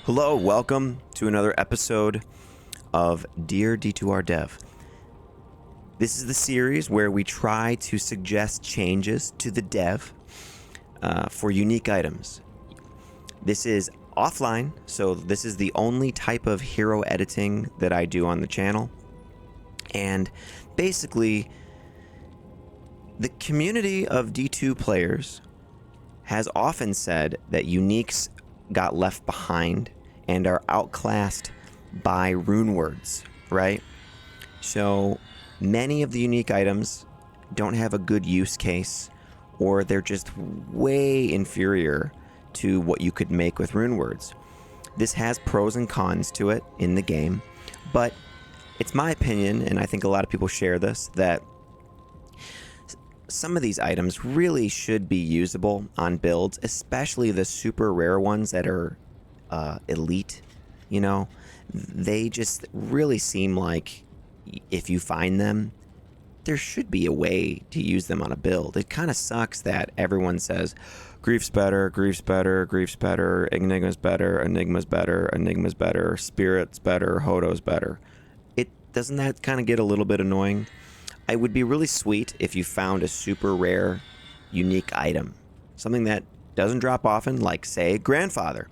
Hello, welcome to another episode of Dear D2R Dev. This is the series where we try to suggest changes to the dev for unique items. This is offline, so this is the only type of hero editing that I do on the channel. And basically, the community of D2 players has often said that uniques got left behind and are outclassed by rune words, right? So many of the unique items don't have a good use case, or they're just way inferior to what you could make with rune words. This has pros and cons to it in the game, but it's my opinion, and I think a lot of people share this, that some of these items really should be usable on builds, especially the super rare ones that are elite. You know, they just really seem like if you find them, there should be a way to use them on a build. It kind of sucks that everyone says Grief's better, Grief's better, Grief's better, Enigma's better, Enigma's better, Enigma's better, Spirit's better, Hodo's better. Doesn't that kind of get a little bit annoying? It would be really sweet if you found a super rare, unique item. Something that doesn't drop often, like, say, Grandfather.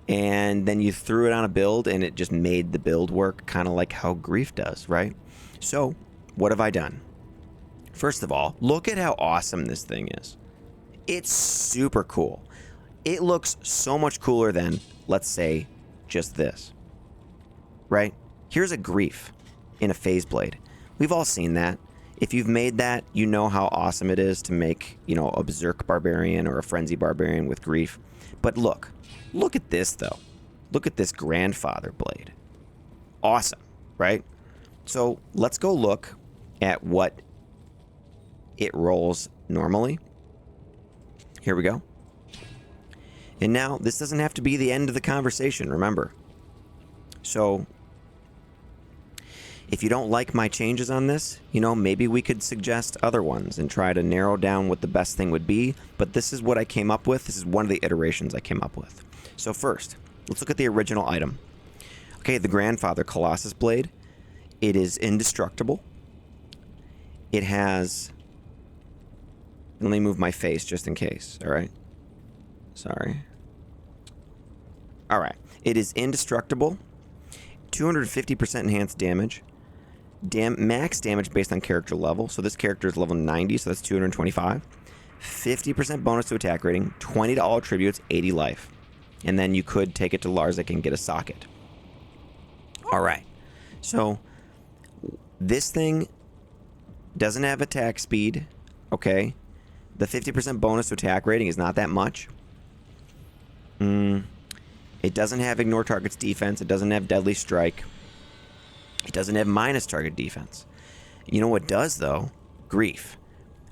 And then you threw it on a build, and it just made the build work, kind of like how Grief does, right? So, what have I done? First of all, look at how awesome this thing is. It's super cool. It looks so much cooler than, let's say, just this. Right? Here's a Grief in a phase blade. We've all seen that. If you've made that, you know how awesome it is to make, a Berserk Barbarian or a Frenzy Barbarian with Grief. But look at this, though. Look at this Grandfather blade. Awesome, right? So let's go look at what it rolls normally. Here we go. And now, this doesn't have to be the end of the conversation, remember. So if you don't like my changes on this, maybe we could suggest other ones and try to narrow down what the best thing would be. But this is what I came up with. This is one of the iterations I came up with. So first, let's look at the original item. Okay, the Grandfather Colossus Blade. It is indestructible. It has... Let me move my face just in case, all right? Sorry. All right. It is indestructible. 250% enhanced damage. Max damage based on character level. So this character is level 90, so that's 225. 50% bonus to attack rating. 20 to all attributes, 80 life. And then you could take it to Larzik and get a socket. Alright. So this thing doesn't have attack speed. Okay. The 50% bonus to attack rating is not that much. It doesn't have ignore target's defense. It doesn't have deadly strike. It doesn't have minus target defense. You know what does, though? Grief.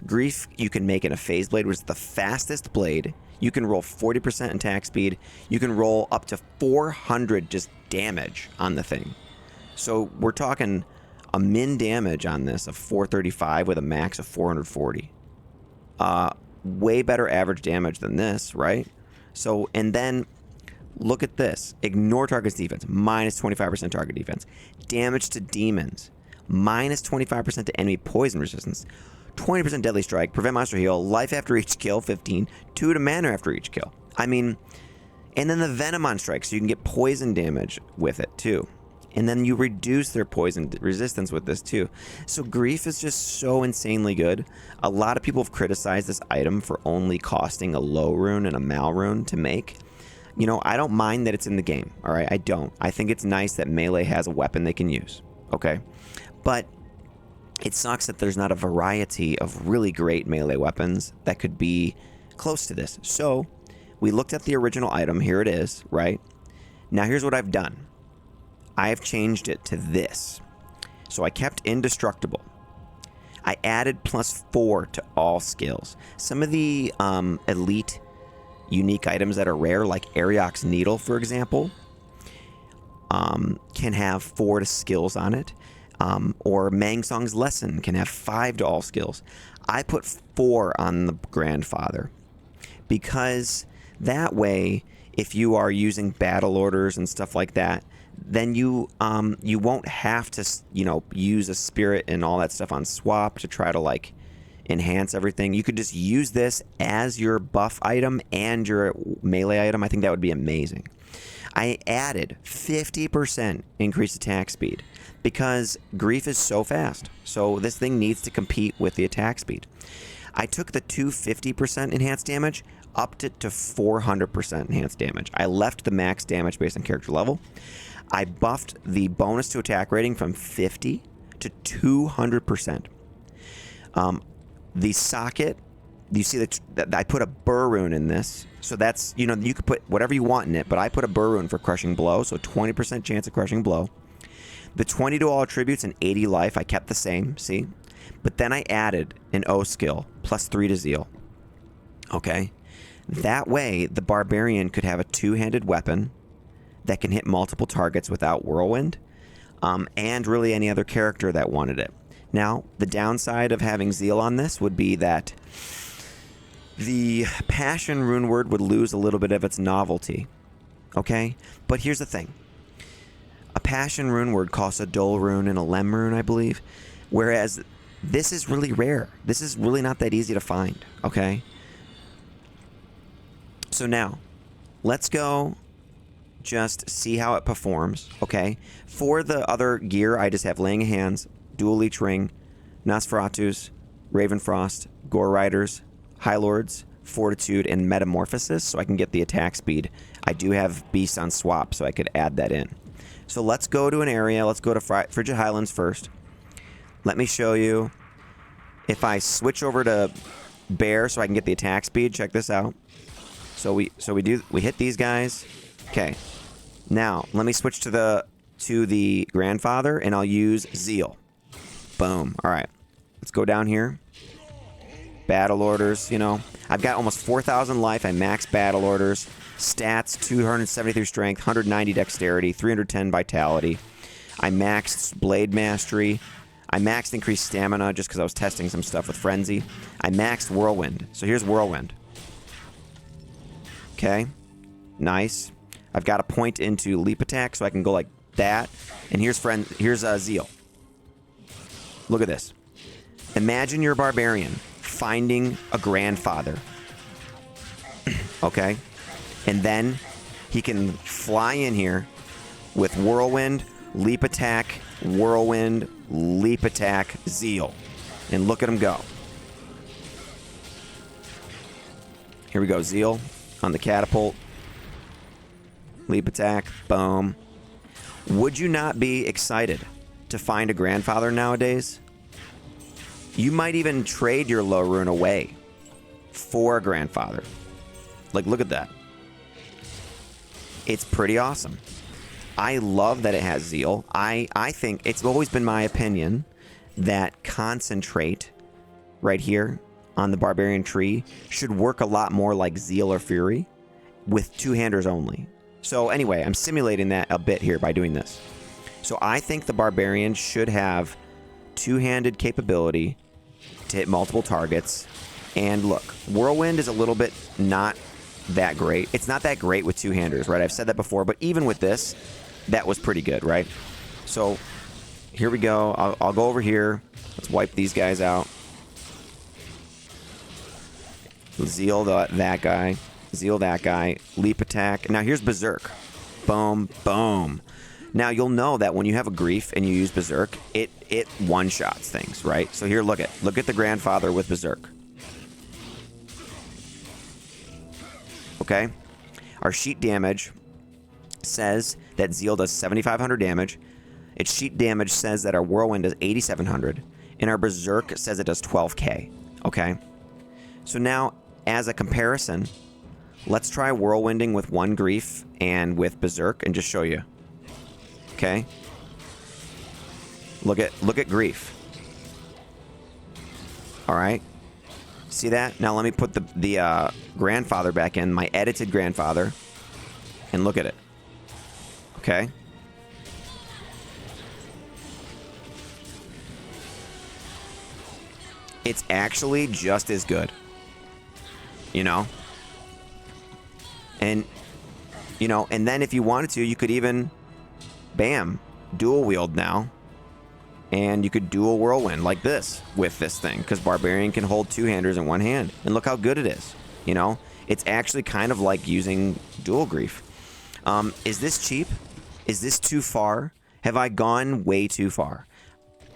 Grief you can make in a phase blade, which is the fastest blade. You can roll 40% attack speed. You can roll up to 400 just damage on the thing. So we're talking a min damage on this of 435 with a max of 440. Way better average damage than this, right? So, and then look at this. Ignore target's defense. Minus 25% target defense. Damage to demons. Minus 25% to enemy poison resistance. 20% deadly strike. Prevent monster heal. Life after each kill. 15. 2 to mana after each kill. I mean, and then the venom on strike. So you can get poison damage with it too. And then you reduce their poison resistance with this too. So Grief is just so insanely good. A lot of people have criticized this item for only costing a low rune and a mal rune to make. I don't mind that it's in the game, all right? I don't. I think it's nice that melee has a weapon they can use, okay? But it sucks that there's not a variety of really great melee weapons that could be close to this. So we looked at the original item. Here it is, right? Now here's what I've done. I have changed it to this. So I kept indestructible. I added +4 to all skills. Some of the elite unique items that are rare, like Ariok's Needle, for example, can have 4 to skills on it. Or Mangsong's Lesson can have 5 to all skills. I put 4 on the Grandfather because that way if you are using battle orders and stuff like that, then you won't have to, you know, use a spirit and all that stuff on swap to try to like enhance everything. You could just use this as your buff item and your melee item. I think that would be amazing. I added 50% increased attack speed because Grief is so fast. So this thing needs to compete with the attack speed. I took the 250% enhanced damage, upped it to 400% enhanced damage. I left the max damage based on character level. I buffed the bonus to attack rating from 50 to 200%. The socket, you see that I put a burr rune in this. So that's, you know, you could put whatever you want in it, but I put a burr rune for crushing blow, so 20% chance of crushing blow. The 20 to all attributes and 80 life, I kept the same, see? But then I added an O skill, plus 3 to Zeal. Okay? That way, the Barbarian could have a two-handed weapon that can hit multiple targets without Whirlwind, and really any other character that wanted it. Now, the downside of having Zeal on this would be that the Passion rune word would lose a little bit of its novelty. Okay? But here's the thing. A Passion rune word costs a Dole rune and a Lem rune, I believe, whereas this is really rare. This is really not that easy to find, okay? So now, let's go just see how it performs, okay? For the other gear, I just have Laying of Hands, Dual Leech Ring, Nosferatus, Ravenfrost, Gore Riders, High Lords, Fortitude, and Metamorphosis, so I can get the attack speed. I do have Beast on swap, so I could add that in. So let's go to an area. Let's go to Frigid Highlands first. Let me show you. If I switch over to Bear so I can get the attack speed, check this out. So we hit these guys. Okay. Now, let me switch to the Grandfather, and I'll use Zeal. Boom. All right. Let's go down here. Battle orders, you know. I've got almost 4,000 life. I max battle orders. Stats, 273 strength, 190 dexterity, 310 vitality. I maxed Blade Mastery. I maxed increased stamina just because I was testing some stuff with Frenzy. I maxed Whirlwind. So here's Whirlwind. Okay. Nice. I've got a point into Leap Attack, so I can go like that. And here's Zeal. Look at this. Imagine you're a Barbarian finding a Grandfather. Okay? And then he can fly in here with Whirlwind, Leap Attack, Whirlwind, Leap Attack, Zeal. And look at him go. Here we go, Zeal on the catapult. Leap Attack, boom. Would you not be excited to find a Grandfather nowadays? You might even trade your low rune away for a Grandfather. Like, look at that. It's pretty awesome. I love that it has Zeal. I think it's always been my opinion that Concentrate right here on the Barbarian tree should work a lot more like Zeal or Fury with two-handers only. So anyway, I'm simulating that a bit here by doing this. So I think the Barbarian should have two-handed capability to hit multiple targets. And look, Whirlwind is a little bit not that great. It's not that great with two-handers, right? I've said that before, but even with this, that was pretty good, right? So here we go. I'll go over here. Let's wipe these guys out. Zeal that guy. Zeal that guy. Leap Attack. Now here's Berserk. Boom, boom. Now you'll know that when you have a Grief and you use Berserk, it one-shots things, right? So here, look at the Grandfather with Berserk. Okay? Our sheet damage says that Zeal does 7,500 damage. Its sheet damage says that our Whirlwind does 8,700. And our Berserk says it does 12k. Okay? So now, as a comparison, let's try Whirlwinding with one Grief and with Berserk and just show you. Okay? Look at Grief. Alright? See that? Now let me put the Grandfather back in, my edited Grandfather, and look at it. Okay? It's actually just as good. You know? And You know, and then if you wanted to, you could even, bam, dual wield now. And you could dual whirlwind like this with this thing, because Barbarian can hold two-handers in one hand. And look how good it is. You know, it's actually kind of like using dual grief. Is this cheap? Is this too far? Have I gone way too far?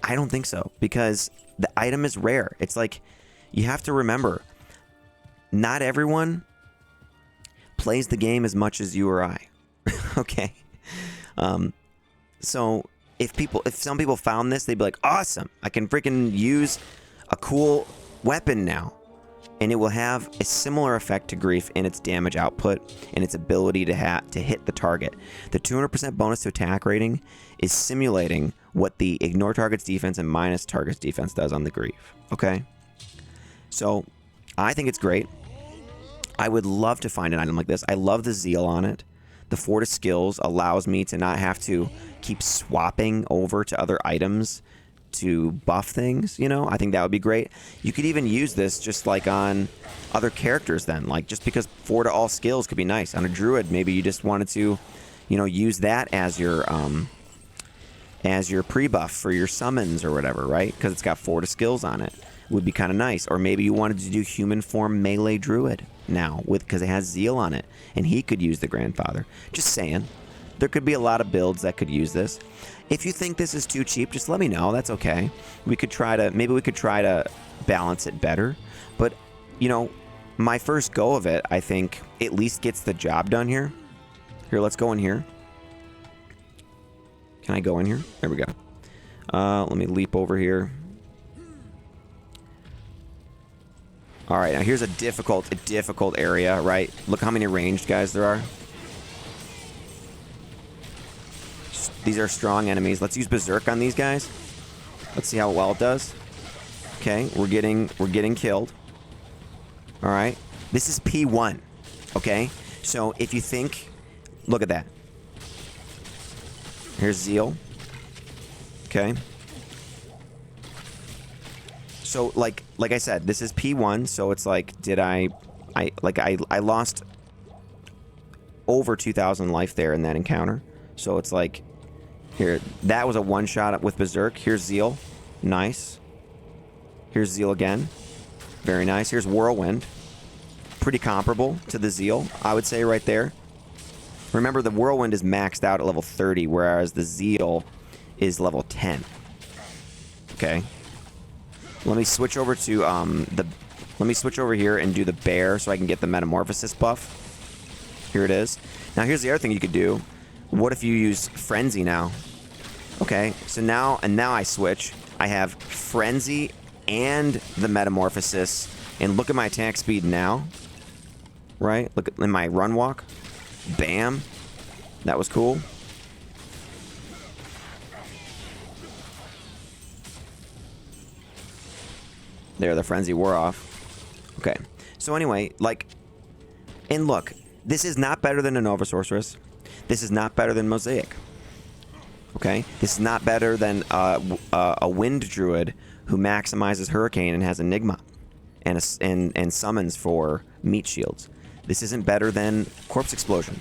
I don't think so, because the item is rare. It's like, you have to remember, not everyone plays the game as much as you or I. Okay. So if some people found this, they'd be like, awesome, I can freaking use a cool weapon now. And it will have a similar effect to Grief in its damage output and its ability to hit the target. The 200% bonus to attack rating is simulating what the ignore target's defense and minus target's defense does on the Grief. Okay? So, I think it's great. I would love to find an item like this. I love the zeal on it. The Fortis skills allows me to not have to keep swapping over to other items to buff things, you know. I think that would be great. You could even use this just like on other characters then, like just because 4 to all skills could be nice. On a druid, maybe you just wanted to, you know, use that as your pre-buff for your summons or whatever, right? Because it's got 4 to skills on it. Would be kind of nice. Or maybe you wanted to do human form melee druid now because it has zeal on it and he could use the grandfather. Just saying. There could be a lot of builds that could use this. If you think this is too cheap, just let me know. That's okay. Maybe we could try to balance it better. But, you know, my first go of it, I think, at least gets the job done here. Here, let's go in here. Can I go in here? There we go. Let me leap over here. All right, now here's a difficult area, right? Look how many ranged guys there are. These are strong enemies. Let's use Berserk on these guys. Let's see how well it does. Okay, we're getting killed. All right, this is P1. Okay, so if you think, look at that. Here's Zeal. Okay. So like I said, this is P1. So it's like, I lost over 2,000 life there in that encounter. So it's like. Here, that was a one-shot with Berserk. Here's Zeal. Nice. Here's Zeal again. Very nice. Here's Whirlwind. Pretty comparable to the Zeal, I would say, right there. Remember, the Whirlwind is maxed out at level 30, whereas the Zeal is level 10. Okay. Let me switch over to let me switch over here and do the Bear so I can get the Metamorphosis buff. Here it is. Now, here's the other thing you could do. What if you use Frenzy now? Okay, so now I switch. I have Frenzy and the Metamorphosis, and look at my attack speed now. Right? Look at my run walk. Bam. That was cool. There, the Frenzy wore off. Okay. So anyway, like, and look, this is not better than a Nova Sorceress. This is not better than Mosaic. Okay? This is not better than a Wind Druid who maximizes Hurricane and has Enigma and summons for meat shields. This isn't better than Corpse Explosion.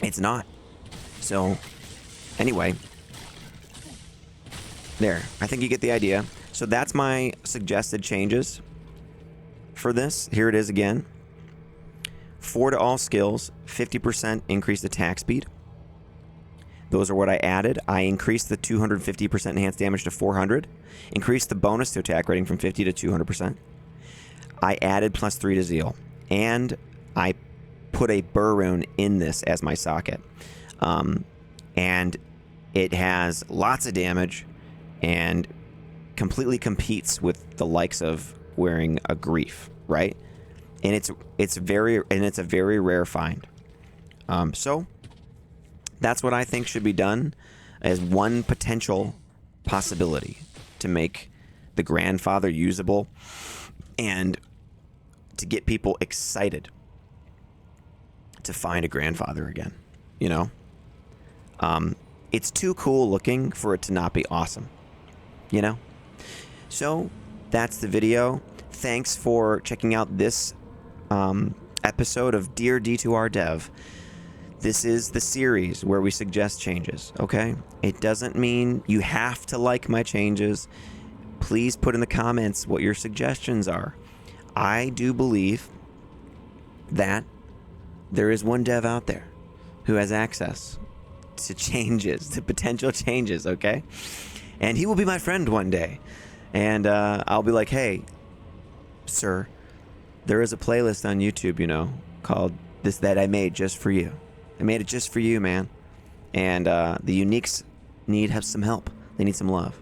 It's not. So, anyway. There. I think you get the idea. So that's my suggested changes for this. Here it is again. 4 to all skills, 50% increased attack speed. Those are what I added. I increased the 250% enhanced damage to 400. Increased the bonus to attack rating from 50 to 200%. I added +3 to Zeal. And I put a Burr Rune in this as my socket. And it has lots of damage and completely competes with the likes of wearing a Grief, right? And it's a very rare find. So that's what I think should be done as one potential possibility to make the grandfather usable and to get people excited to find a grandfather again. You know, it's too cool looking for it to not be awesome. You know, so that's the video. Thanks for checking out this episode of Dear D2R Dev. This is the series where we suggest changes, okay? It doesn't mean you have to like my changes. Please put in the comments what your suggestions are. I do believe that there is one dev out there who has access to changes, to potential changes, okay? And he will be my friend one day. And I'll be like, hey, sir, there is a playlist on YouTube, you know, called This That I Made Just For You. I made it just for you, man. And the Uniques need some help. They need some love.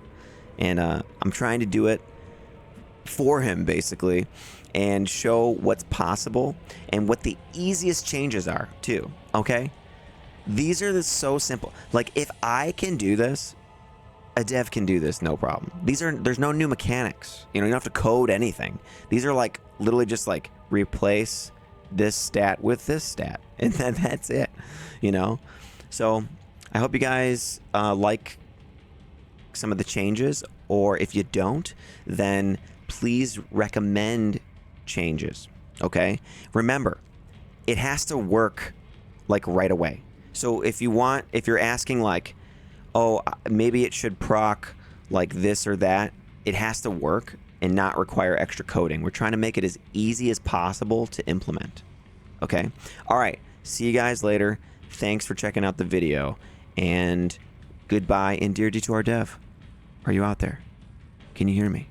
And I'm trying to do it for him, basically, and show what's possible and what the easiest changes are, too, okay? These are so simple. Like, if I can do this, a dev can do this, no problem. There's no new mechanics. You know, you don't have to code anything. These are like literally just like replace this stat with this stat, and then that's it, you know? So I hope you guys like some of the changes, or if you don't, then please recommend changes, okay? Remember, it has to work like right away. So if you're asking like, oh, maybe it should proc like this or that, it has to work and not require extra coding. We're trying to make it as easy as possible to implement. Okay? All right. See you guys later. Thanks for checking out the video. And goodbye. And dear D2R Dev, are you out there? Can you hear me?